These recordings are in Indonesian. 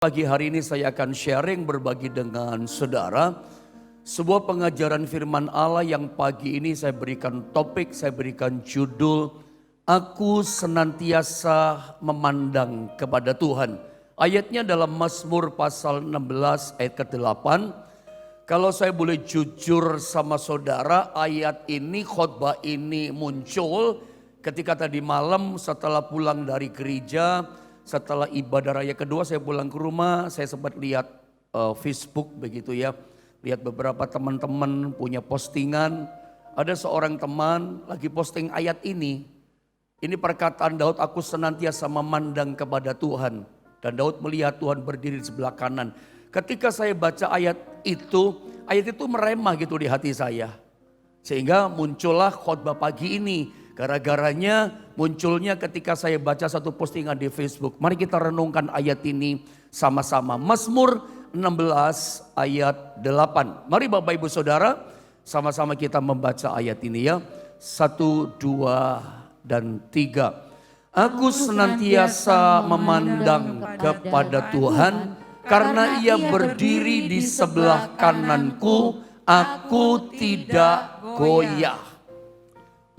Pagi hari ini saya akan sharing berbagi dengan saudara sebuah pengajaran firman Allah yang pagi ini saya berikan topik, saya berikan judul Aku senantiasa memandang kepada Tuhan. Ayatnya dalam Mazmur pasal 16 ayat ke-8. Kalau saya boleh jujur sama saudara, ayat ini, khotbah ini muncul ketika tadi malam setelah pulang dari gereja. Setelah ibadah raya kedua saya pulang ke rumah, saya sempat lihat Facebook begitu ya. Lihat beberapa teman-teman punya postingan. Ada seorang teman lagi posting ayat ini. Ini perkataan Daud, aku senantiasa memandang kepada Tuhan. Dan Daud melihat Tuhan berdiri di sebelah kanan. Ketika saya baca ayat itu meremah gitu di hati saya. Sehingga muncullah khotbah pagi ini. Gara-garanya munculnya ketika saya baca satu postingan di Facebook. Mari kita renungkan ayat ini sama-sama. Mazmur 16 ayat 8. Mari Bapak Ibu Saudara sama-sama kita membaca ayat ini ya. 1, 2, dan 3. Aku senantiasa memandang kepada Tuhan karena Ia berdiri di sebelah kananku, aku tidak goyah.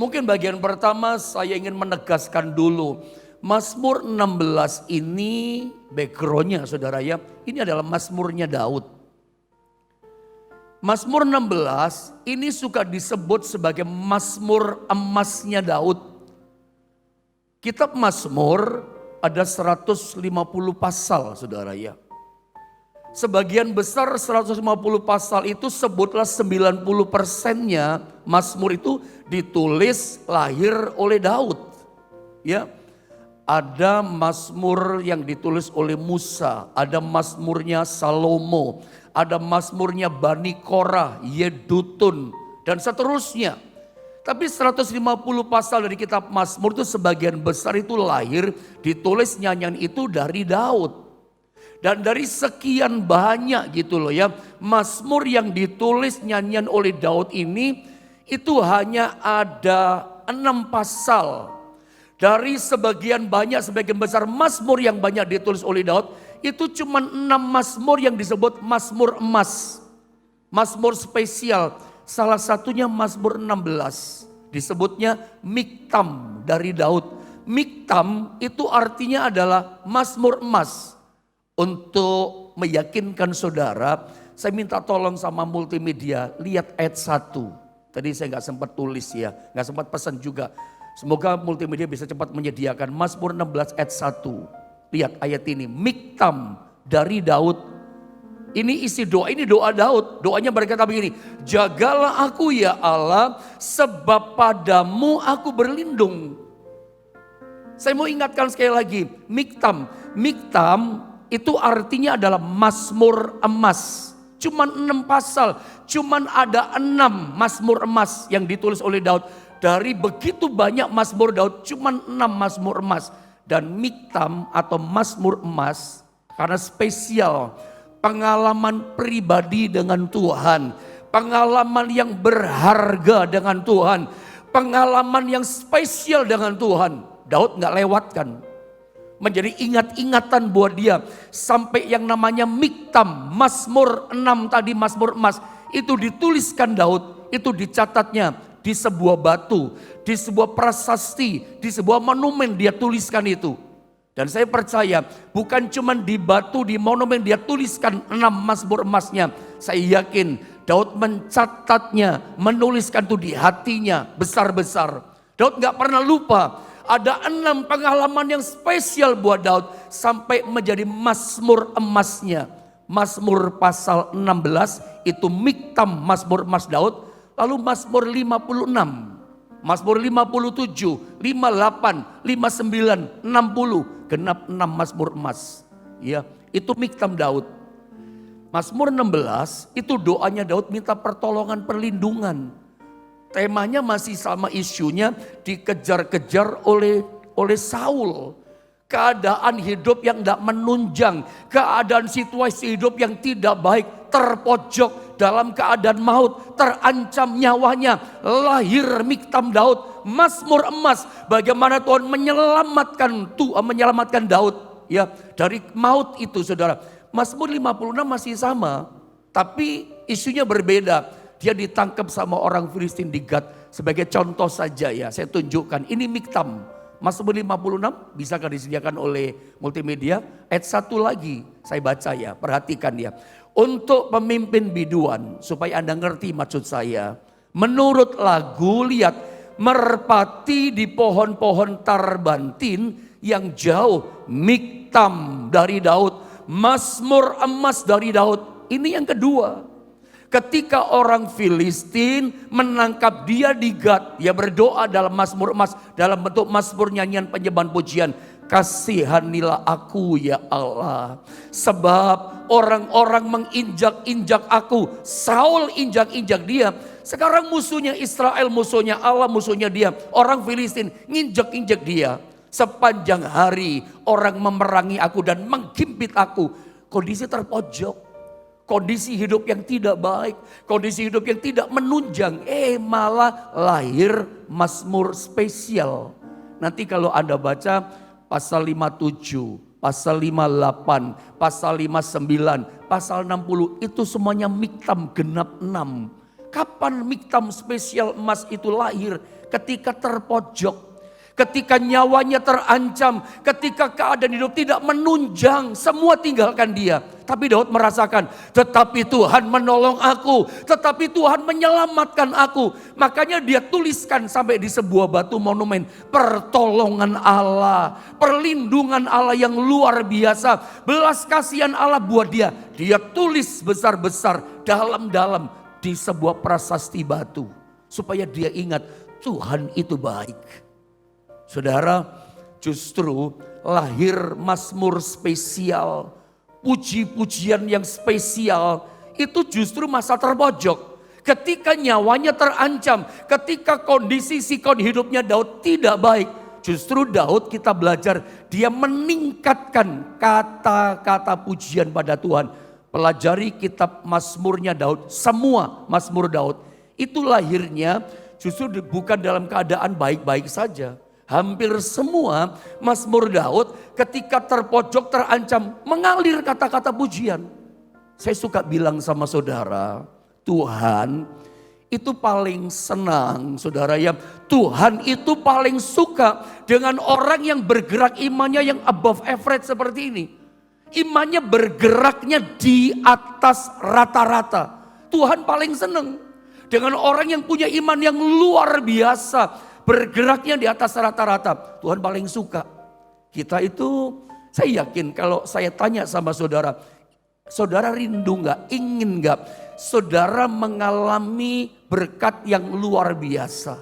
Mungkin bagian pertama saya ingin menegaskan dulu. Mazmur 16 ini backgroundnya saudara ya. Ini adalah Mazmurnya Daud. Mazmur 16 ini suka disebut sebagai Mazmur emasnya Daud. Kitab Mazmur ada 150 pasal saudara ya. Sebagian besar 150 pasal itu sebutlah 90%-nya Mazmur itu ditulis lahir oleh Daud. Ya. Ada Mazmur yang ditulis oleh Musa, ada Mazmurnya Salomo, ada Mazmurnya Bani Korah, Yedutun dan seterusnya. Tapi 150 pasal dari kitab Mazmur itu sebagian besar itu lahir ditulis nyanyian itu dari Daud. Dan dari sekian banyak gitu loh ya, Mazmur yang ditulis nyanyian oleh Daud ini itu hanya ada 6 pasal. Dari sebagian besar Mazmur yang banyak ditulis oleh Daud, itu cuma 6 Mazmur yang disebut Mazmur emas. Mazmur spesial, salah satunya Mazmur 16, disebutnya Miktam dari Daud. Miktam itu artinya adalah Mazmur emas. Untuk meyakinkan saudara, saya minta tolong sama multimedia, lihat ayat 1. Tadi saya gak sempat tulis ya, gak sempat pesan juga. Semoga multimedia bisa cepat menyediakan Mazmur 16 ayat 1. Lihat ayat ini, Miktam dari Daud. Ini isi doa, ini doa Daud. Doanya berkata begini, jagalah aku ya Allah, sebab padamu aku berlindung. Saya mau ingatkan sekali lagi, Miktam. Miktam itu artinya adalah Mazmur emas. Cuman 6 pasal, cuman ada 6 Mazmur emas yang ditulis oleh Daud. Dari begitu banyak Mazmur Daud, cuman 6 Mazmur emas. Dan Miktam atau Mazmur emas karena spesial, pengalaman pribadi dengan Tuhan, pengalaman yang berharga dengan Tuhan, pengalaman yang spesial dengan Tuhan. Daud gak lewatkan. Menjadi ingat-ingatan buat dia. Sampai yang namanya Miktam, Mazmur 6 tadi, Mazmur emas. Itu dituliskan Daud, itu dicatatnya di sebuah batu, di sebuah prasasti, di sebuah monumen dia tuliskan itu. Dan saya percaya bukan cuma di batu, di monumen dia tuliskan 6 Mazmur emasnya. Saya yakin Daud mencatatnya, menuliskan itu di hatinya besar-besar. Daud gak pernah lupa. Ada 6 pengalaman yang spesial buat Daud sampai menjadi Mazmur emasnya. Mazmur pasal 16 itu Miktam Mazmur emas Daud. Lalu Mazmur 56, Mazmur 57, 58, 59, 60. Genap 6 Mazmur emas. Ya, itu Miktam Daud. Mazmur 16 itu doanya Daud minta pertolongan perlindungan. Temanya masih sama isunya, dikejar-kejar oleh Saul. Keadaan hidup yang tidak menunjang, keadaan situasi hidup yang tidak baik, terpojok dalam keadaan maut, terancam nyawanya. Lahir Miktam Daud, Mazmur emas, bagaimana Tuhan menyelamatkan Daud. ya, dari maut itu saudara. Mazmur 56 masih sama, tapi isunya berbeda. Dia ditangkap sama orang Filistin di Gat. Sebagai contoh saja ya, saya tunjukkan. Ini Miktam. Mazmur 56 bisakah disediakan oleh multimedia? Ayat 1 lagi saya baca ya, perhatikan ya. Untuk pemimpin biduan, supaya Anda ngerti maksud saya. Menurut lagu, lihat, merpati di pohon-pohon tarbantin yang jauh. Miktam dari Daud, Mazmur emas dari Daud. Ini yang kedua. Ketika orang Filistin menangkap dia di Gat, dia berdoa dalam Mazmur emas, dalam bentuk Mazmur nyanyian penyembahan pujian. Kasihanilah aku ya Allah, sebab orang-orang menginjak-injak aku. Saul injak-injak dia. Sekarang musuhnya Israel, musuhnya Allah, musuhnya dia. Orang Filistin nginjak-injak dia. Sepanjang hari orang memerangi aku dan menghimpit aku. Kondisi terpojok. Kondisi hidup yang tidak baik, kondisi hidup yang tidak menunjang, malah lahir Mazmur spesial. Nanti kalau Anda baca pasal 57, pasal 58, pasal 59, pasal 60, itu semuanya Miktam genap 6. Kapan Miktam spesial emas itu lahir? Ketika terpojok. Ketika nyawanya terancam, ketika keadaan hidup tidak menunjang, semua tinggalkan dia. Tapi Daud merasakan, tetapi Tuhan menolong aku, tetapi Tuhan menyelamatkan aku. Makanya dia tuliskan sampai di sebuah batu monumen, pertolongan Allah, perlindungan Allah yang luar biasa, belas kasihan Allah buat dia. Dia tulis besar-besar, dalam-dalam di sebuah prasasti batu, supaya dia ingat Tuhan itu baik. Saudara, justru lahir Mazmur spesial, puji-pujian yang spesial, itu justru masa terpojok. Ketika nyawanya terancam, ketika kondisi sikon hidupnya Daud tidak baik, justru Daud kita belajar, dia meningkatkan kata-kata pujian pada Tuhan. Pelajari kitab Mazmurnya Daud, semua Mazmur Daud, itu lahirnya justru bukan dalam keadaan baik-baik saja. Hampir semua Mazmur Daud ketika terpojok terancam mengalir kata-kata pujian. Saya suka bilang sama saudara, Tuhan itu paling senang saudara ya. Tuhan itu paling suka dengan orang yang bergerak imannya yang above average seperti ini. Imannya bergeraknya di atas rata-rata. Tuhan paling senang dengan orang yang punya iman yang luar biasa. Bergeraknya di atas rata-rata, Tuhan paling suka. Kita itu, saya yakin kalau saya tanya sama saudara, saudara rindu gak, ingin gak saudara mengalami berkat yang luar biasa?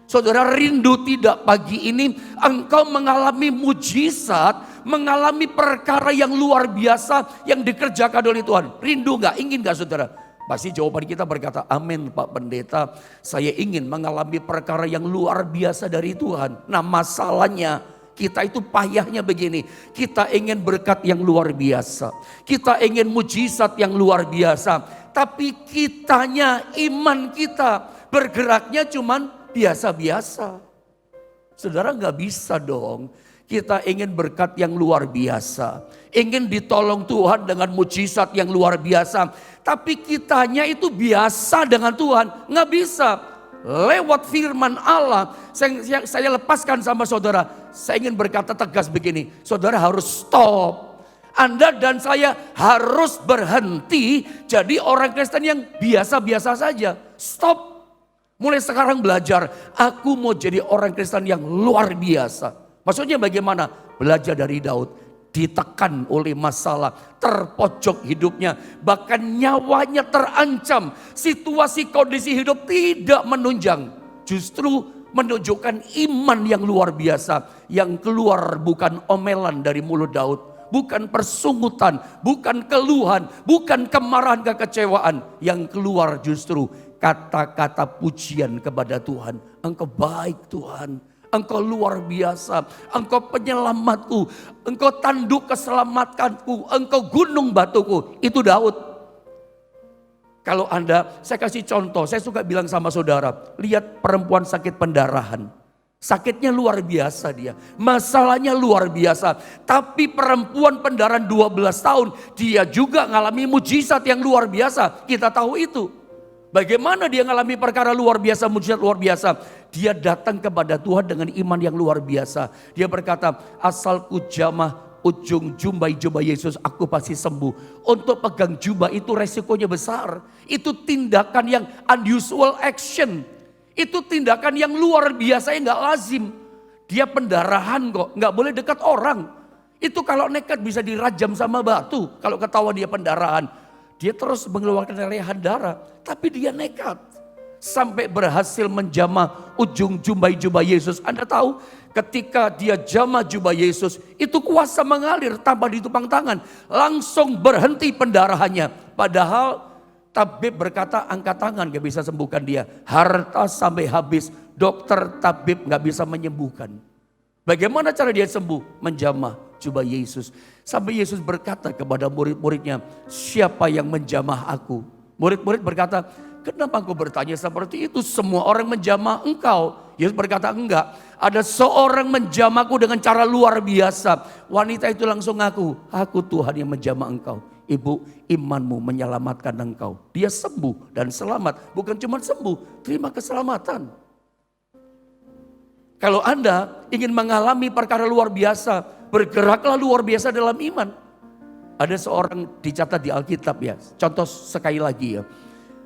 Saudara rindu tidak pagi ini engkau mengalami mujizat, mengalami perkara yang luar biasa yang dikerjakan oleh Tuhan? Rindu gak, ingin gak saudara? Pasti jawaban kita berkata, amin Pak Pendeta, saya ingin mengalami perkara yang luar biasa dari Tuhan. Nah masalahnya kita itu payahnya begini, kita ingin berkat yang luar biasa, kita ingin mujizat yang luar biasa, tapi kitanya, iman kita bergeraknya cuman biasa-biasa. Saudara gak bisa dong. Kita ingin berkat yang luar biasa, ingin ditolong Tuhan dengan mujizat yang luar biasa, tapi kitanya itu biasa dengan Tuhan, nggak bisa. Lewat firman Allah, saya lepaskan sama saudara. Saya ingin berkata tegas begini, saudara harus stop. Anda dan saya harus berhenti jadi orang Kristen yang biasa-biasa saja. Stop. Mulai sekarang belajar, aku mau jadi orang Kristen yang luar biasa. Maksudnya bagaimana? Belajar dari Daud, ditekan oleh masalah, terpojok hidupnya, bahkan nyawanya terancam, situasi kondisi hidup tidak menunjang, justru menunjukkan iman yang luar biasa, yang keluar bukan omelan dari mulut Daud, bukan persungutan, bukan keluhan, bukan kemarahan, kekecewaan, yang keluar justru kata-kata pujian kepada Tuhan. Engkau baik Tuhan. Engkau luar biasa, engkau penyelamatku, engkau tanduk keselamatanku, engkau gunung batuku. Itu Daud. Kalau Anda, saya kasih contoh, saya suka bilang sama saudara, lihat perempuan sakit pendarahan. Sakitnya luar biasa dia. Masalahnya luar biasa. Tapi perempuan pendarahan 12 tahun. Dia juga ngalami mujizat yang luar biasa. Kita tahu itu. Bagaimana dia ngalami perkara luar biasa, mujizat luar biasa. Dia datang kepada Tuhan dengan iman yang luar biasa. Dia berkata, asal ku jamah ujung jubah Yesus, aku pasti sembuh. Untuk pegang jubah itu resikonya besar. Itu tindakan yang unusual action. Itu tindakan yang luar biasa yang gak lazim. Dia pendarahan kok, gak boleh dekat orang. Itu kalau nekat bisa dirajam sama batu. Kalau ketahuan dia pendarahan. Dia terus mengeluarkan rehan darah. Tapi dia nekat. Sampai berhasil menjamah ujung jubah Yesus. Anda tahu ketika dia jamah jubah Yesus. Itu kuasa mengalir tanpa ditupang tangan. Langsung berhenti pendarahannya. Padahal tabib berkata angkat tangan gak bisa sembuhkan dia. Harta sampai habis. Dokter tabib gak bisa menyembuhkan. Bagaimana cara dia sembuh? Menjamah jubah Yesus. Sampai Yesus berkata kepada murid-muridnya, siapa yang menjamah aku? Murid-murid berkata, kenapa engkau bertanya seperti itu? Semua orang menjamah engkau. Yesus berkata, enggak. Ada seorang menjamahku dengan cara luar biasa. Wanita itu langsung ngaku, aku Tuhan yang menjamah engkau. Ibu, imanmu menyelamatkan engkau. Dia sembuh dan selamat. Bukan cuma sembuh, terima keselamatan. Kalau Anda ingin mengalami perkara luar biasa, bergeraklah luar biasa dalam iman. Ada seorang dicatat di Alkitab ya, contoh sekali lagi ya.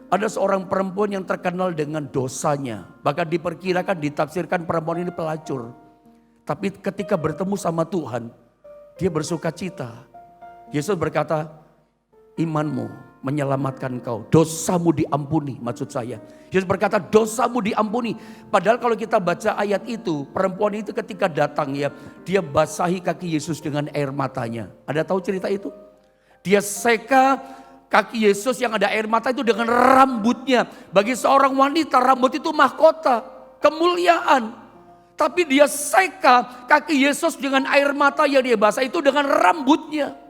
Ada seorang perempuan yang terkenal dengan dosanya. Bahkan diperkirakan, ditafsirkan perempuan ini pelacur. Tapi ketika bertemu sama Tuhan, dia bersuka cita. Yesus berkata, imanmu menyelamatkan kau. Dosamu diampuni, maksud saya. Yesus berkata dosamu diampuni. Padahal kalau kita baca ayat itu, perempuan itu ketika datang ya, dia basahi kaki Yesus dengan air matanya. Ada tahu cerita itu? Dia seka kaki Yesus yang ada air mata itu dengan rambutnya. Bagi seorang wanita rambut itu mahkota, kemuliaan. Tapi dia seka kaki Yesus dengan air mata yang dia basah itu dengan rambutnya.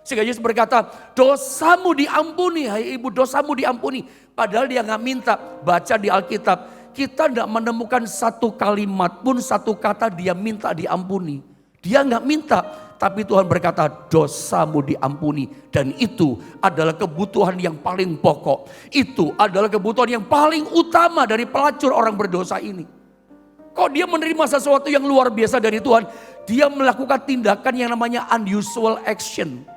Sehingga Yesus berkata, dosamu diampuni, hai ibu, dosamu diampuni. Padahal dia gak minta. Baca di Alkitab, kita gak menemukan satu kalimat pun, satu kata dia minta diampuni. Dia gak minta, tapi Tuhan berkata, dosamu diampuni. Dan itu adalah kebutuhan yang paling pokok. Itu adalah kebutuhan yang paling utama dari pelacur orang berdosa ini. Kok dia menerima sesuatu yang luar biasa dari Tuhan? Dia melakukan tindakan yang namanya unusual action.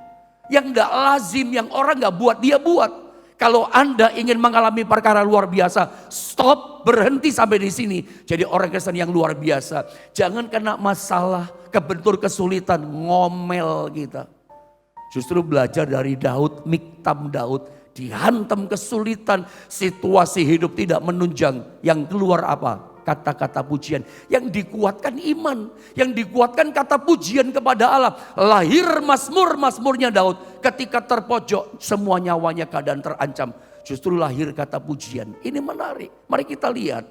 Yang gak lazim, yang orang gak buat, dia buat. Kalau Anda ingin mengalami perkara luar biasa, stop, berhenti sampai di sini. Jadi orang Kristen yang luar biasa. Jangan kena masalah, kebentur kesulitan, ngomel kita. Justru belajar dari Daud, Miktam Daud. Dihantam kesulitan, situasi hidup tidak menunjang. Yang keluar apa? Kata-kata pujian, yang dikuatkan iman, yang dikuatkan kata pujian kepada Allah. Lahir Mazmurnya Daud ketika terpojok, semua nyawanya keadaan terancam. Justru lahir kata pujian. Ini menarik, mari kita lihat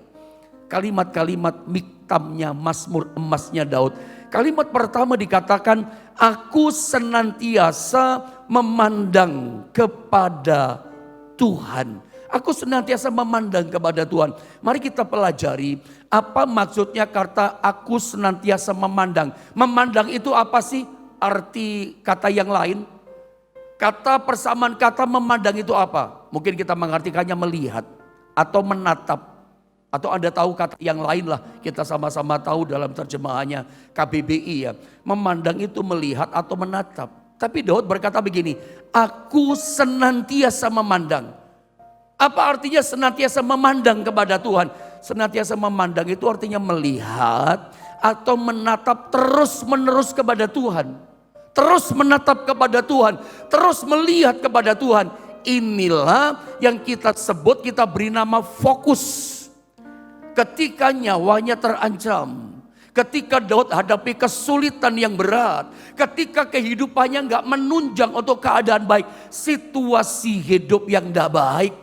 kalimat-kalimat miktamnya, Mazmur emasnya Daud. Kalimat pertama dikatakan, aku senantiasa memandang kepada Tuhan. Aku senantiasa memandang kepada Tuhan. Mari kita pelajari apa maksudnya kata aku senantiasa memandang. Memandang itu apa sih arti kata yang lain? Kata persamaan kata memandang itu apa? Mungkin kita mengartikannya melihat atau menatap. Atau Anda tahu kata yang lain lah, kita sama-sama tahu dalam terjemahannya KBBI ya. Memandang itu melihat atau menatap. Tapi Daud berkata begini, aku senantiasa memandang. Apa artinya senantiasa memandang kepada Tuhan? Senantiasa memandang itu artinya melihat atau menatap terus menerus kepada Tuhan. Terus menatap kepada Tuhan, terus melihat kepada Tuhan. Inilah yang kita sebut, kita beri nama fokus. Ketika nyawanya terancam, ketika Daud hadapi kesulitan yang berat, ketika kehidupannya gak menunjang untuk keadaan baik, situasi hidup yang gak baik,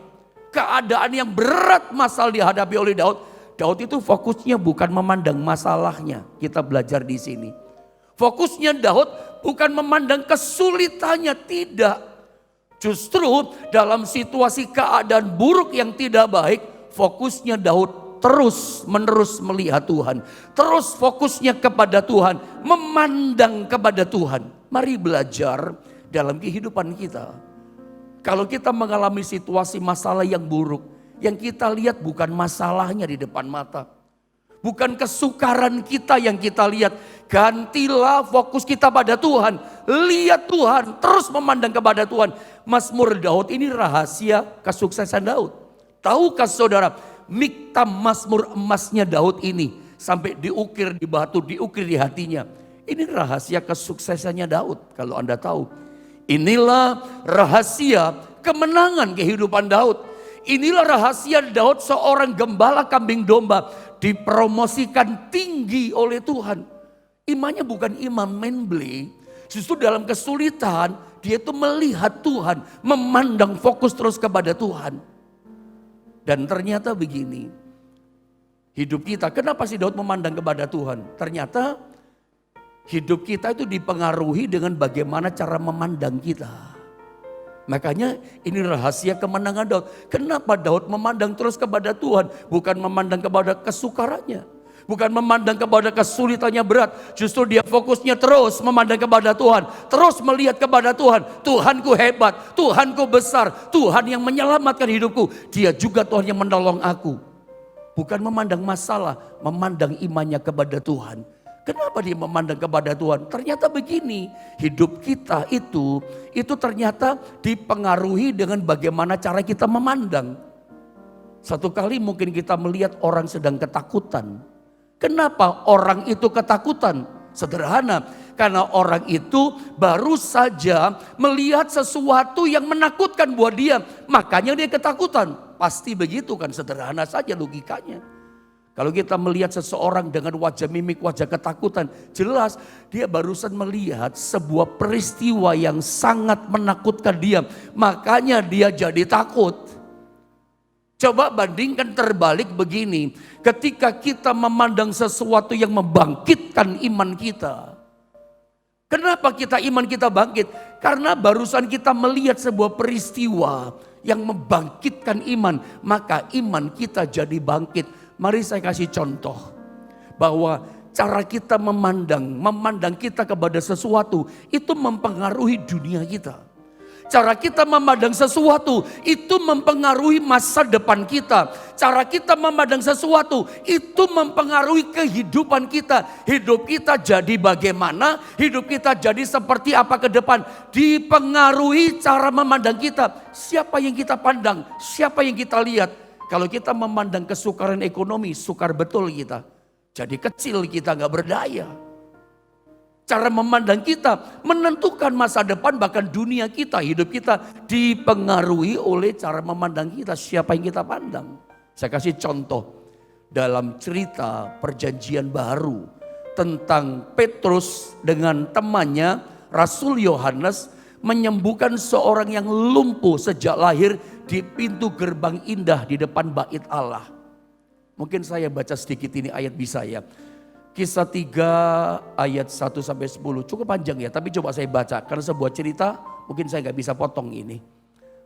keadaan yang berat masalah dihadapi oleh Daud. Daud itu fokusnya bukan memandang masalahnya. Kita belajar di sini. Fokusnya Daud bukan memandang kesulitannya, tidak. Justru dalam situasi keadaan buruk yang tidak baik, fokusnya Daud Daud terus menerus melihat Tuhan. Terus fokusnya kepada Tuhan, memandang kepada Tuhan. Mari belajar dalam kehidupan kita. Kalau kita mengalami situasi masalah yang buruk, yang kita lihat bukan masalahnya di depan mata. Bukan kesukaran kita yang kita lihat. Gantilah fokus kita pada Tuhan. Lihat Tuhan, terus memandang kepada Tuhan. Mazmur Daud ini rahasia kesuksesan Daud. Tahukah saudara, miktam mazmur emasnya Daud ini sampai diukir di batu, diukir di hatinya. Ini rahasia kesuksesannya Daud kalau Anda tahu. Inilah rahasia kemenangan kehidupan Daud. Inilah rahasia Daud seorang gembala kambing domba dipromosikan tinggi oleh Tuhan. Imannya bukan iman main-play. Justru dalam kesulitan dia itu melihat Tuhan, memandang fokus terus kepada Tuhan. Dan ternyata begini, hidup kita, kenapa sih Daud memandang kepada Tuhan? Ternyata hidup kita itu dipengaruhi dengan bagaimana cara memandang kita. Makanya ini rahasia kemenangan Daud. Kenapa Daud memandang terus kepada Tuhan? Bukan memandang kepada kesukarannya. Bukan memandang kepada kesulitannya berat. Justru dia fokusnya terus memandang kepada Tuhan. Terus melihat kepada Tuhan. Tuhanku hebat, Tuhanku besar, Tuhan yang menyelamatkan hidupku. Dia juga Tuhan yang menolong aku. Bukan memandang masalah, memandang imannya kepada Tuhan. Kenapa dia memandang kepada Tuhan? Ternyata begini, hidup kita itu ternyata dipengaruhi dengan bagaimana cara kita memandang. Satu kali mungkin kita melihat orang sedang ketakutan. Kenapa orang itu ketakutan? Sederhana, karena orang itu baru saja melihat sesuatu yang menakutkan buat dia. Makanya dia ketakutan. Pasti begitu kan, sederhana saja logikanya. Kalau kita melihat seseorang dengan wajah mimik, wajah ketakutan, jelas dia barusan melihat sebuah peristiwa yang sangat menakutkan dia. Makanya dia jadi takut. Coba bandingkan terbalik begini, ketika kita memandang sesuatu yang membangkitkan iman kita. Kenapa iman kita bangkit? Karena barusan kita melihat sebuah peristiwa yang membangkitkan iman, maka iman kita jadi bangkit. Mari saya kasih contoh bahwa cara kita memandang kita kepada sesuatu itu mempengaruhi dunia kita. Cara kita memandang sesuatu itu mempengaruhi masa depan kita. Cara kita memandang sesuatu itu mempengaruhi kehidupan kita. Hidup kita jadi bagaimana, hidup kita jadi seperti apa ke depan. Dipengaruhi cara memandang kita. Siapa yang kita pandang, siapa yang kita lihat. Kalau kita memandang kesukaran ekonomi, sukar betul kita. Jadi kecil, kita gak berdaya. Cara memandang kita menentukan masa depan, bahkan dunia kita, hidup kita dipengaruhi oleh cara memandang kita, siapa yang kita pandang. Saya kasih contoh dalam cerita perjanjian baru tentang Petrus dengan temannya Rasul Yohanes menyembuhkan seorang yang lumpuh sejak lahir di pintu gerbang indah di depan bait Allah. Mungkin saya baca sedikit ini ayat bisa ya. Kisah 3 ayat 1-10 cukup panjang ya, tapi coba saya baca karena sebuah cerita mungkin saya gak bisa potong ini.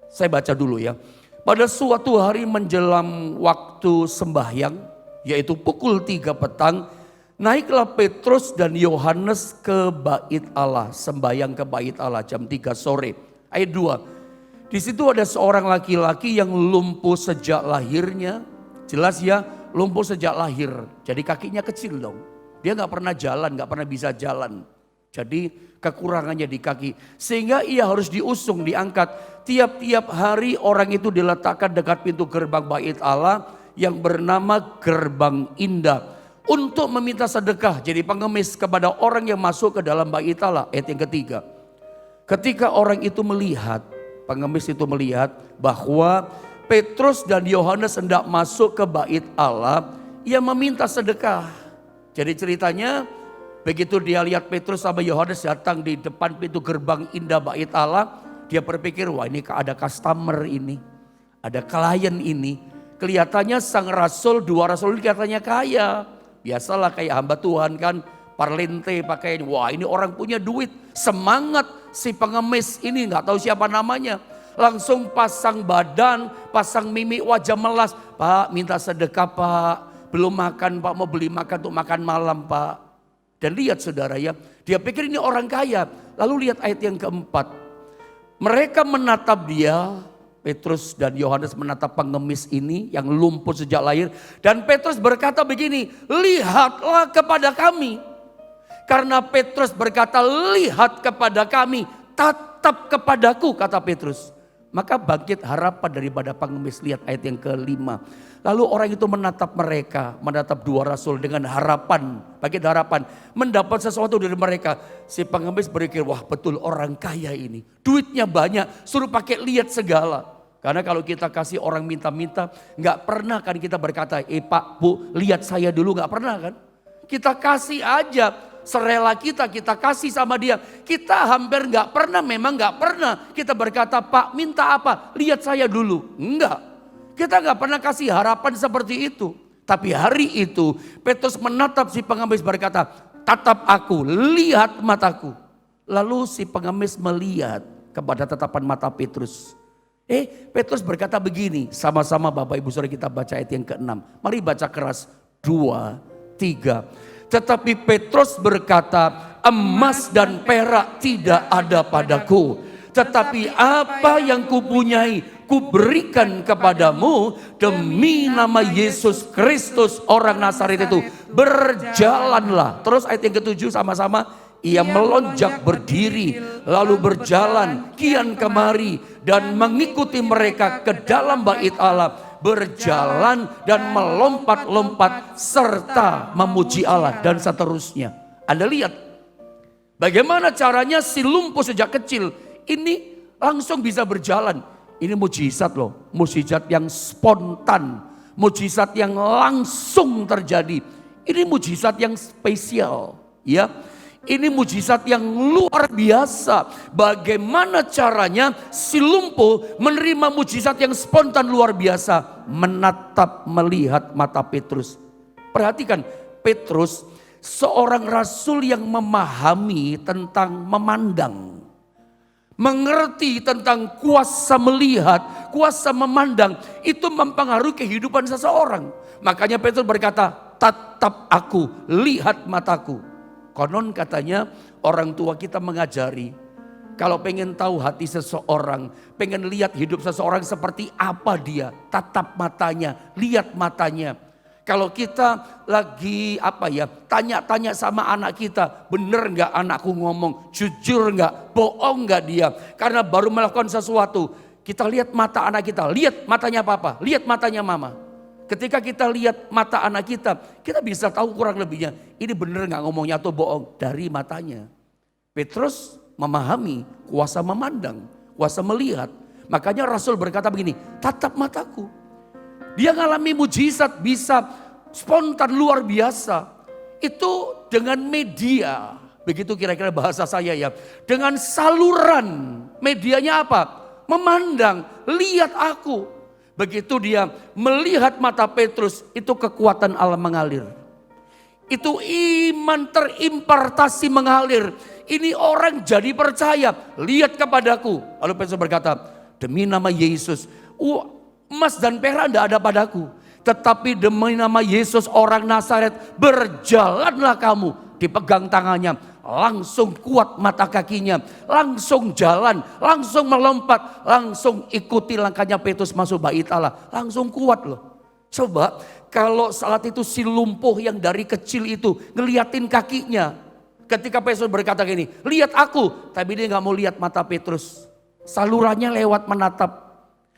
Saya baca dulu ya. Pada suatu hari menjelang waktu sembahyang, yaitu pukul 3 petang, naiklah Petrus dan Yohanes ke bait Allah, sembahyang ke bait Allah jam 3 sore. Ayat 2, di situ ada seorang laki-laki yang lumpuh sejak lahirnya, jelas ya, lumpuh sejak lahir, jadi kakinya kecil dong. Dia gak pernah jalan, gak pernah bisa jalan. Jadi kekurangannya di kaki. Sehingga ia harus diusung, diangkat. Tiap-tiap hari orang itu diletakkan dekat pintu gerbang bait Allah yang bernama Gerbang Indah. Untuk meminta sedekah, jadi pengemis kepada orang yang masuk ke dalam bait Allah. Ayat yang ketiga. Ketika orang itu melihat, pengemis itu melihat bahwa Petrus dan Yohanes hendak masuk ke bait Allah, ia meminta sedekah. Jadi ceritanya begitu dia lihat Petrus sama Yohanes datang di depan pintu gerbang indah bait Allah, dia berpikir wah ini ada customer ini, ada klien ini. Kelihatannya sang rasul, dua rasul ini kelihatannya kaya. Biasalah kayak hamba Tuhan kan, parlente pakai, wah ini orang punya duit. Semangat si pengemis ini, nggak tahu siapa namanya. langsung pasang badan, pasang mimik wajah melas. Pak, minta sedekah Pak, belum makan Pak, mau beli makan untuk makan malam Pak. Dan lihat saudara ya, dia pikir ini orang kaya. Lalu lihat ayat yang keempat. Mereka menatap dia, Petrus dan Yohanes menatap pengemis ini yang lumpuh sejak lahir. Dan Petrus berkata begini, lihatlah kepada kami. Karena Petrus berkata, lihat kepada kami, tatap kepadaku, kata Petrus. Maka bangkit harapan daripada pengemis. Lihat ayat yang kelima. Lalu orang itu menatap mereka, menatap dua rasul dengan harapan, bangkit harapan, mendapat sesuatu dari mereka. Si pengemis berpikir, wah betul orang kaya ini, duitnya banyak, suruh pakai lihat segala. Karena kalau kita kasih orang minta-minta, gak pernah kan kita berkata, Pak, Bu, lihat saya dulu, gak pernah kan. Kita kasih aja. Serela kita kasih sama dia. Kita hampir memang gak pernah kita berkata, Pak minta apa? Lihat saya dulu. Enggak. Kita gak pernah kasih harapan seperti itu. Tapi hari itu Petrus menatap si pengemis berkata, tatap aku, lihat mataku. Lalu si pengemis melihat kepada tatapan mata Petrus. Petrus berkata begini, sama-sama Bapak Ibu Saudara kita baca ayat yang ke-6. Mari baca keras, 2, 3. Tetapi Petrus berkata, emas dan perak tidak ada padaku. Tetapi apa yang kupunyai, kuberikan kepadamu. Demi nama Yesus Kristus orang Nazaret itu, berjalanlah. Terus ayat yang ke-7 sama-sama. Ia melonjak berdiri, lalu berjalan kian kemari dan mengikuti mereka ke dalam bait Allah. Berjalan dan melompat-lompat serta memuji Allah dan seterusnya. Anda lihat bagaimana caranya si lumpuh sejak kecil ini langsung bisa berjalan. Ini mujizat loh, mujizat yang spontan, mujizat yang langsung terjadi. Ini mujizat yang spesial, ya. Ini mujizat yang luar biasa. Bagaimana caranya si lumpuh menerima mujizat yang spontan luar biasa. Menatap, melihat mata Petrus. Perhatikan, Petrus seorang rasul yang memahami tentang memandang. Mengerti tentang kuasa melihat, kuasa memandang. Itu mempengaruhi kehidupan seseorang. Makanya Petrus berkata, tatap aku, lihat mataku. Konon katanya orang tua kita mengajari, kalau pengen tahu hati seseorang, pengen lihat hidup seseorang seperti apa dia, tatap matanya, lihat matanya. Kalau kita lagi tanya-tanya sama anak kita, bener gak anakku ngomong, jujur gak, bohong gak dia. Karena baru melakukan sesuatu, kita lihat mata anak kita, lihat matanya papa, lihat matanya mama. Ketika kita lihat mata anak kita bisa tahu kurang lebihnya, ini bener gak ngomongnya atau bohong dari matanya. Petrus memahami kuasa memandang, kuasa melihat. Makanya Rasul berkata begini, tatap mataku. Dia ngalami mujizat bisa spontan luar biasa. Itu dengan media, begitu kira-kira bahasa saya ya. Dengan saluran, medianya apa? Memandang, lihat aku. Begitu dia melihat mata Petrus, itu kekuatan Allah mengalir. Itu iman terimpartasi mengalir. Ini orang jadi percaya, lihat kepadaku. Lalu Petrus berkata, demi nama Yesus, emas dan perak tidak ada padaku. Tetapi demi nama Yesus orang Nazaret, berjalanlah kamu. Dipegang tangannya, langsung kuat mata kakinya, langsung jalan, langsung melompat, langsung ikuti langkahnya Petrus masuk bait Allah, langsung kuat loh. Coba kalau saat itu si lumpuh yang dari kecil itu ngeliatin kakinya, ketika Petrus berkata gini, lihat aku, tapi dia gak mau lihat mata Petrus, salurannya lewat menatap,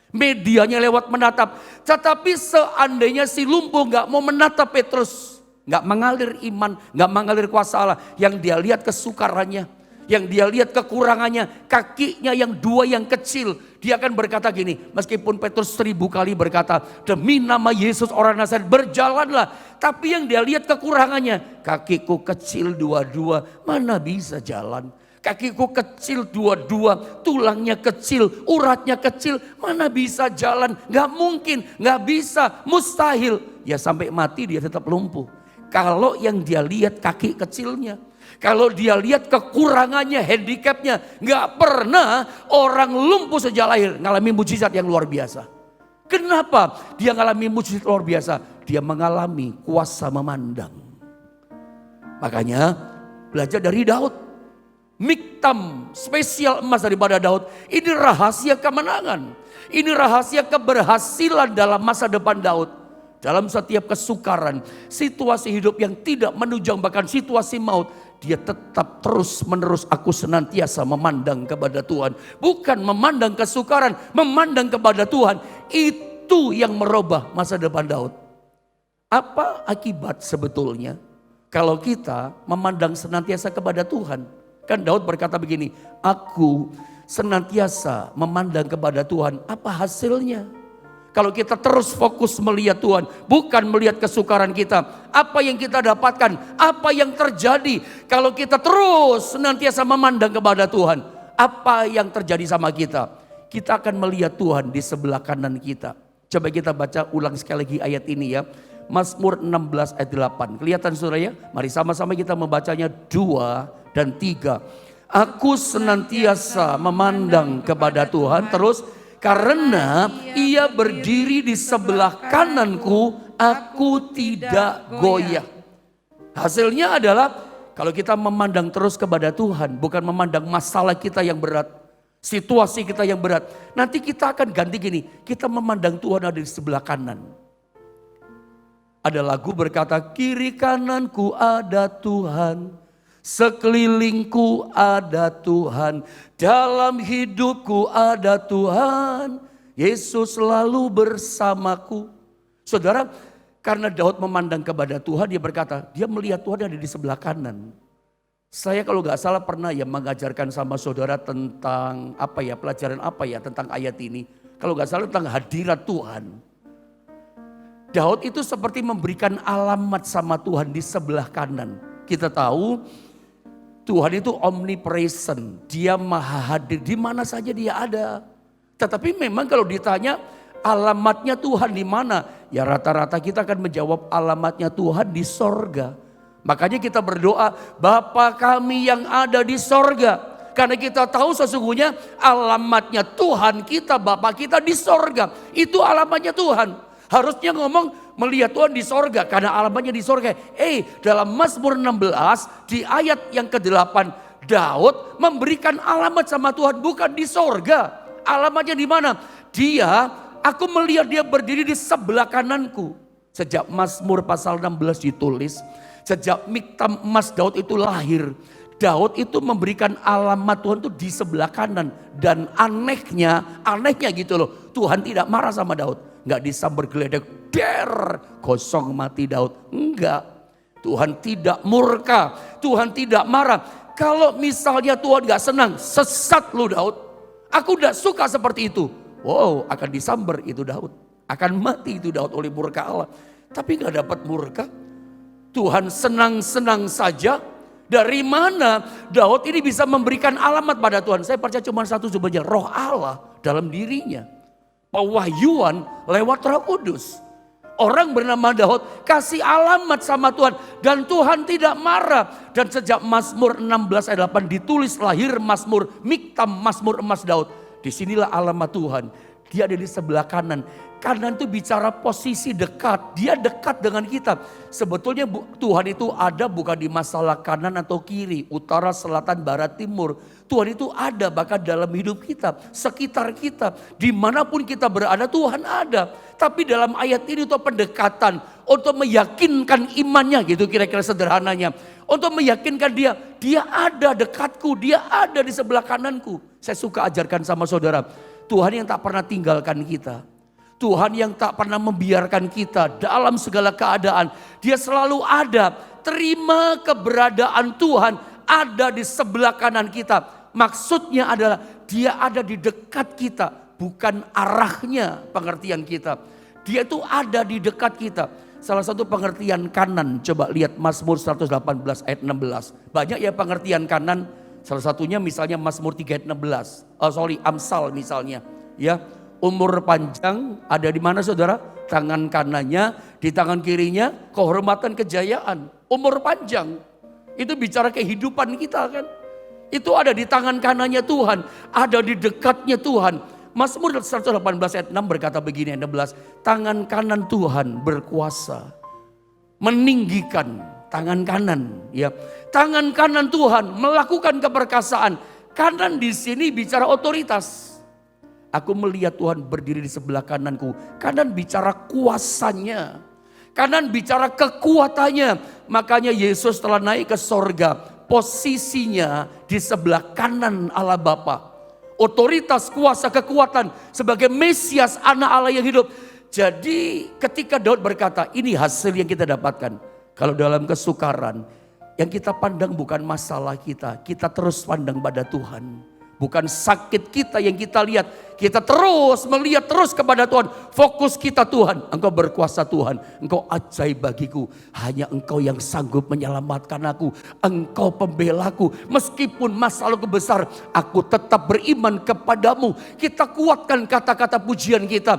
medianya lewat menatap. Tetapi seandainya si lumpuh gak mau menatap Petrus, gak mengalir iman, gak mengalir kuasa Allah. Yang dia lihat kesukarannya, yang dia lihat kekurangannya, kakinya yang dua yang kecil. Dia akan berkata gini, meskipun Petrus 1000 kali berkata, demi nama Yesus orang Nazaret, berjalanlah. Tapi yang dia lihat kekurangannya, kakiku kecil dua-dua, mana bisa jalan. Kakiku kecil dua-dua, tulangnya kecil, uratnya kecil, mana bisa jalan. Gak mungkin, gak bisa, mustahil. Ya sampai mati dia tetap lumpuh. Kalau yang dia lihat kaki kecilnya. Kalau dia lihat kekurangannya, handicapnya, nggak pernah orang lumpuh sejak lahir ngalami mujizat yang luar biasa. Kenapa dia ngalami mujizat luar biasa? Dia mengalami kuasa memandang. Makanya belajar dari Daud. Miktam spesial emas daripada Daud. Ini rahasia kemenangan. Ini rahasia keberhasilan dalam masa depan Daud. Dalam setiap kesukaran, situasi hidup yang tidak menunjang bahkan situasi maut, dia tetap terus menerus aku senantiasa memandang kepada Tuhan. Bukan memandang kesukaran, memandang kepada Tuhan. Itu yang merubah masa depan Daud. Apa akibat sebetulnya kalau kita memandang senantiasa kepada Tuhan? Kan Daud berkata begini, aku senantiasa memandang kepada Tuhan. Apa hasilnya? Kalau kita terus fokus melihat Tuhan, bukan melihat kesukaran kita. Apa yang kita dapatkan, apa yang terjadi. Kalau kita terus senantiasa memandang kepada Tuhan. Apa yang terjadi sama kita? Kita akan melihat Tuhan di sebelah kanan kita. Coba kita baca ulang sekali lagi ayat ini ya. Mazmur 16 ayat 8. Kelihatan saudara ya? Mari sama-sama kita membacanya 2 dan 3. Aku senantiasa memandang kepada Tuhan. Terus. Karena ia berdiri di sebelah kananku, aku tidak goyah. Hasilnya adalah kalau kita memandang terus kepada Tuhan, bukan memandang masalah kita yang berat, situasi kita yang berat. Nanti kita akan ganti gini, kita memandang Tuhan ada di sebelah kanan. Ada lagu berkata, kiri kananku ada Tuhan. Sekelilingku ada Tuhan, dalam hidupku ada Tuhan, Yesus selalu bersamaku. Saudara, karena Daud memandang kepada Tuhan, dia berkata, dia melihat Tuhan ada di sebelah kanan. Saya kalau gak salah pernah ya mengajarkan sama saudara tentang pelajaran tentang ayat ini. Kalau gak salah tentang hadirat Tuhan. Daud itu seperti memberikan alamat sama Tuhan di sebelah kanan. Kita tahu Tuhan itu omnipresent, dia maha hadir di mana saja dia ada. Tetapi memang kalau ditanya alamatnya Tuhan di mana? Ya rata-rata kita akan menjawab alamatnya Tuhan di sorga. Makanya kita berdoa, Bapa kami yang ada di sorga. Karena kita tahu sesungguhnya alamatnya Tuhan kita, Bapa kita di sorga. Itu alamatnya Tuhan. Harusnya ngomong melihat Tuhan di sorga karena alamatnya di sorga. Dalam Mazmur 16 di ayat yang ke-8 Daud memberikan alamat sama Tuhan bukan di sorga. Alamatnya di mana? Aku melihat dia berdiri di sebelah kananku. Sejak Mazmur pasal 16 ditulis, sejak miktam emas Daud itu lahir, Daud itu memberikan alamat Tuhan itu di sebelah kanan. Dan anehnya gitu loh, Tuhan tidak marah sama Daud. Enggak disambar geledek, kosong mati Daud. Enggak, Tuhan tidak murka, Tuhan tidak marah. Kalau misalnya Tuhan gak senang, sesat lu Daud. Aku gak suka seperti itu. Wow, akan disambar itu Daud. Akan mati itu Daud oleh murka Allah. Tapi gak dapat murka. Tuhan senang-senang saja. Dari mana Daud ini bisa memberikan alamat pada Tuhan? Saya percaya cuma satu sebenarnya, roh Allah dalam dirinya. Pewahyuan lewat Roh Kudus. Orang bernama Daud kasih alamat sama Tuhan dan Tuhan tidak marah. Dan sejak Mazmur 16 ayat 8 ditulis lahir Mazmur Miktam, Mazmur emas Daud. Disinilah alamat Tuhan. Dia ada di sebelah kanan. Kanan itu bicara posisi dekat. Dia dekat dengan kita. Sebetulnya Tuhan itu ada bukan di masalah kanan atau kiri, utara, selatan, barat, timur. Tuhan itu ada bahkan dalam hidup kita, sekitar kita. Dimanapun kita berada Tuhan ada. Tapi dalam ayat ini untuk pendekatan, untuk meyakinkan imannya gitu kira-kira sederhananya. Untuk meyakinkan dia ada dekatku, dia ada di sebelah kananku. Saya suka ajarkan sama saudara, Tuhan yang tak pernah tinggalkan kita. Tuhan yang tak pernah membiarkan kita dalam segala keadaan. Dia selalu ada. Terima keberadaan Tuhan ada di sebelah kanan kita. Maksudnya adalah dia ada di dekat kita. Bukan arahnya pengertian kita. Dia itu ada di dekat kita. Salah satu pengertian kanan. Coba lihat Mazmur 118 ayat 16. Banyak ya pengertian kanan. Salah satunya misalnya Mazmur 3 ayat 16. Amsal misalnya. Ya. Umur panjang ada di mana saudara? Tangan kanannya, di tangan kirinya kehormatan kejayaan. Umur panjang. Itu bicara kehidupan kita kan. Itu ada di tangan kanannya Tuhan, ada di dekatnya Tuhan. Mazmur 118 ayat 6 berkata begini, 16, tangan kanan Tuhan berkuasa meninggikan tangan kanan, ya. Tangan kanan Tuhan melakukan keperkasaan. Kanan di sini bicara otoritas. Aku melihat Tuhan berdiri di sebelah kananku. Kanan bicara kuasanya. Kanan bicara kekuatannya. Makanya Yesus telah naik ke sorga. Posisinya di sebelah kanan Allah Bapa. Otoritas, kuasa, kekuatan sebagai Mesias, anak Allah yang hidup. Jadi ketika Daud berkata, ini hasil yang kita dapatkan. Kalau dalam kesukaran, yang kita pandang bukan masalah kita terus pandang pada Tuhan. Bukan sakit kita yang kita lihat, kita terus melihat terus kepada Tuhan. Fokus kita Tuhan, Engkau berkuasa Tuhan, Engkau ajaib bagiku. Hanya Engkau yang sanggup menyelamatkan aku, Engkau pembelaku. Meskipun masalahku besar, aku tetap beriman kepadamu. Kita kuatkan kata-kata pujian kita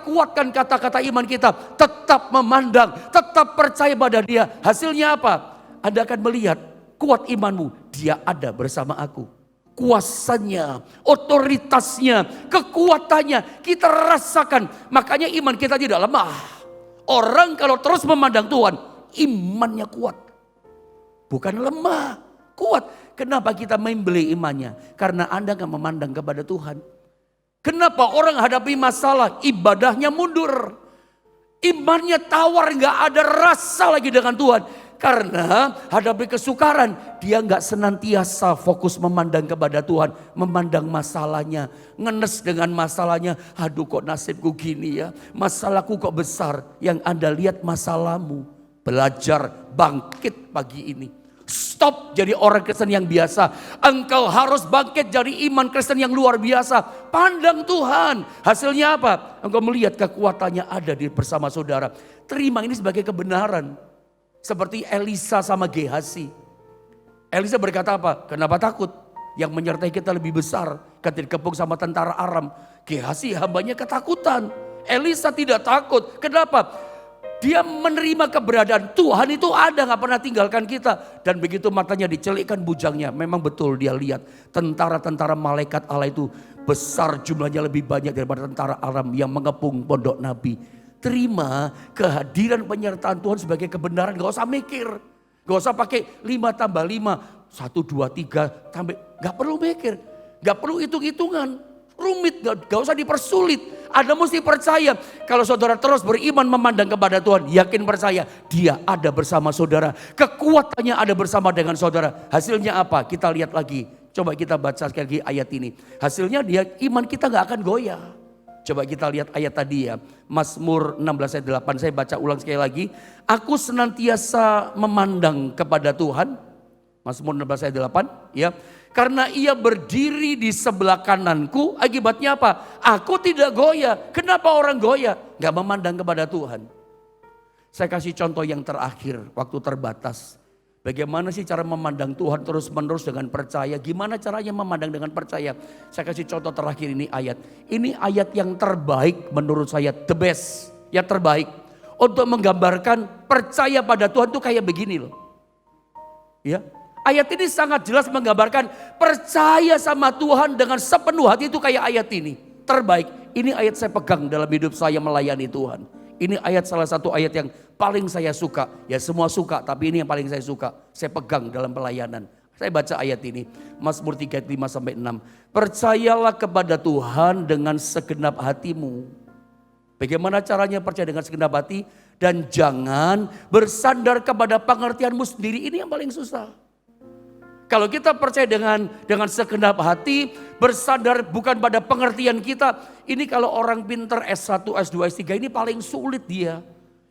kuatkan kata-kata iman kita. Tetap memandang, tetap percaya pada Dia. Hasilnya apa? Anda akan melihat kuat imanmu, Dia ada bersama aku. Kuasanya, otoritasnya, kekuatannya kita rasakan. Makanya iman kita tidak lemah. Orang kalau terus memandang Tuhan, imannya kuat. Bukan lemah, kuat. Kenapa kita membeli imannya? Karena Anda gak memandang kepada Tuhan. Kenapa orang hadapi masalah, ibadahnya mundur. Imannya tawar, gak ada rasa lagi dengan Tuhan. Karena hadapi kesukaran, dia gak senantiasa fokus memandang kepada Tuhan. Memandang masalahnya, ngenes dengan masalahnya. Aduh kok nasibku gini ya, masalahku kok besar. Yang Anda lihat masalahmu. Belajar bangkit pagi ini. Stop jadi orang Kristen yang biasa. Engkau harus bangkit jadi iman Kristen yang luar biasa. Pandang Tuhan. Hasilnya apa? Engkau melihat kekuatannya ada di bersama saudara. Terima ini sebagai kebenaran. Seperti Elisa sama Gehazi. Elisa berkata apa? Kenapa takut? Yang menyertai kita lebih besar. Ketika dikepung sama tentara Aram. Gehazi hambanya ketakutan. Elisa tidak takut. Kenapa? Dia menerima keberadaan Tuhan itu ada, gak pernah tinggalkan kita. Dan begitu matanya dicelikkan bujangnya, memang betul dia lihat tentara-tentara malaikat Allah itu besar, jumlahnya lebih banyak daripada tentara Aram yang mengepung pondok Nabi. Terima kehadiran penyertaan Tuhan sebagai kebenaran, gak usah mikir. Gak usah pakai 5 tambah 5, 1, 2, 3, tambah. Gak perlu mikir, gak perlu hitung-hitungan. Rumit, gak usah dipersulit. Anda mesti percaya. Kalau saudara terus beriman memandang kepada Tuhan, yakin percaya Dia ada bersama saudara. Kekuatannya ada bersama dengan saudara. Hasilnya apa? Kita lihat lagi. Coba kita baca sekali lagi ayat ini. Hasilnya dia iman kita gak akan goyah. Coba kita lihat ayat tadi ya. Mazmur 16 ayat 8. Saya baca ulang sekali lagi. Aku senantiasa memandang kepada Tuhan. Mazmur 16 ayat 8 ya. Karena Ia berdiri di sebelah kananku, akibatnya apa? Aku tidak goyah. Kenapa orang goyah? Gak memandang kepada Tuhan. Saya kasih contoh yang terakhir, waktu terbatas. Bagaimana sih cara memandang Tuhan terus menerus dengan percaya? Gimana caranya memandang dengan percaya? Saya kasih contoh terakhir ini ayat. Ini ayat yang terbaik menurut saya, the best, yang terbaik. Untuk menggambarkan percaya pada Tuhan tuh kayak begini loh. Ya. Ayat ini sangat jelas menggambarkan percaya sama Tuhan dengan sepenuh hati itu kayak ayat ini. Terbaik, ini ayat saya pegang dalam hidup saya melayani Tuhan. Ini ayat salah satu ayat yang paling saya suka. Ya semua suka, tapi ini yang paling saya suka. Saya pegang dalam pelayanan. Saya baca ayat ini, Mazmur 35-6. Percayalah kepada Tuhan dengan segenap hatimu. Bagaimana caranya percaya dengan segenap hati? Dan jangan bersandar kepada pengertianmu sendiri, ini yang paling susah. Kalau kita percaya dengan segenap hati, bersandar bukan pada pengertian kita. Ini kalau orang pintar S1, S2, S3 ini paling sulit dia.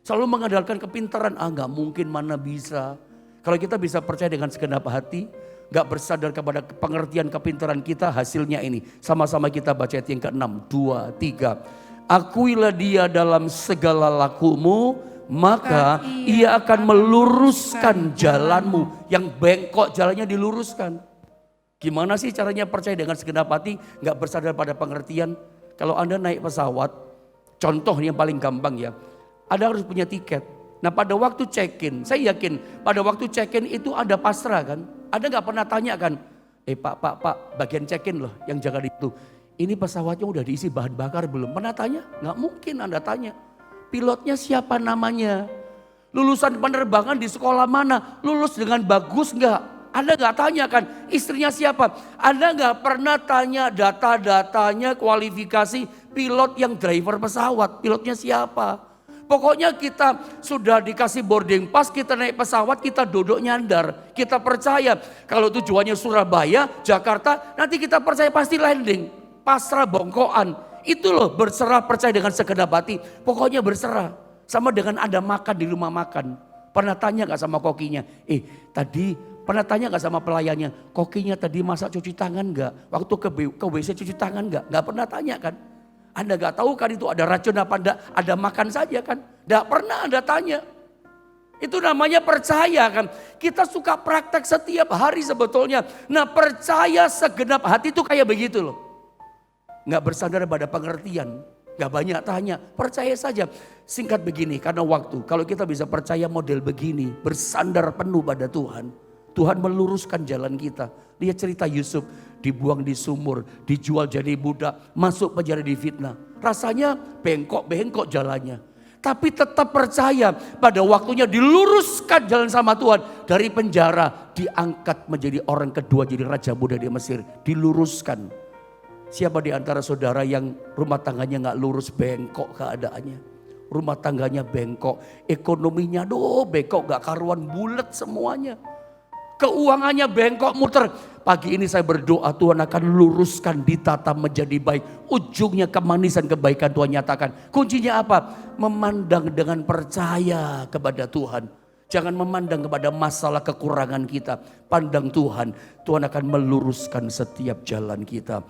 Selalu mengandalkan kepintaran, gak mungkin mana bisa. Kalau kita bisa percaya dengan segenap hati, gak bersandar kepada pengertian kepintaran kita, hasilnya ini. Sama-sama kita baca ayat yang ke-6, 2, 3. Akuilah Dia dalam segala lakumu, maka Ia akan meluruskan jalanmu. Yang bengkok jalannya diluruskan. Gimana sih caranya percaya dengan segenap hati, gak bersandar pada pengertian? Kalau Anda naik pesawat, contoh yang paling gampang ya, Anda harus punya tiket. Nah pada waktu check-in, saya yakin pada waktu check-in itu ada pasrah kan. Ada nggak pernah tanya kan, pak, bagian check-in loh yang jaga itu. Ini pesawatnya udah diisi bahan bakar belum? Pernah tanya? Nggak mungkin Anda tanya. Pilotnya siapa namanya? Lulusan penerbangan di sekolah mana? Lulus dengan bagus nggak? Anda nggak tanya kan istrinya siapa? Anda nggak pernah tanya data-datanya kualifikasi pilot yang driver pesawat. Pilotnya siapa? Pokoknya kita sudah dikasih boarding pass, kita naik pesawat, kita duduk nyandar. Kita percaya kalau tujuannya Surabaya, Jakarta, nanti kita percaya pasti landing. Pasrah bongkoan. Itu loh berserah percaya dengan segenap hati. Pokoknya berserah. Sama dengan Anda makan di rumah makan. Pernah tanya gak sama kokinya? Tadi pernah tanya gak sama pelayannya? Kokinya tadi masak cuci tangan gak? Waktu ke WC cuci tangan gak? Gak pernah tanya kan? Anda gak tahu kan itu ada racun apa enggak, ada makan saja kan. Gak pernah Anda tanya. Itu namanya percaya kan. Kita suka praktek setiap hari sebetulnya. Nah percaya segenap hati itu kayak begitu loh. Gak bersandar pada pengertian. Gak banyak tanya, percaya saja. Singkat begini, karena waktu. Kalau kita bisa percaya model begini, bersandar penuh pada Tuhan. Tuhan meluruskan jalan kita. Dia cerita Yusuf dibuang di sumur, dijual jadi budak, masuk penjara difitnah. Rasanya bengkok-bengkok jalannya. Tapi tetap percaya pada waktunya diluruskan jalan sama Tuhan. Dari penjara diangkat menjadi orang kedua, jadi raja muda di Mesir. Diluruskan. Siapa di antara saudara yang rumah tangganya gak lurus, bengkok keadaannya. Rumah tangganya bengkok, ekonominya bengkok gak karuan, bulat semuanya. Keuangannya bengkok muter. Pagi ini saya berdoa Tuhan akan luruskan, ditata menjadi baik. Ujungnya kemanisan kebaikan Tuhan nyatakan. Kuncinya apa? Memandang dengan percaya kepada Tuhan. Jangan memandang kepada masalah kekurangan kita. Pandang Tuhan. Tuhan akan meluruskan setiap jalan kita.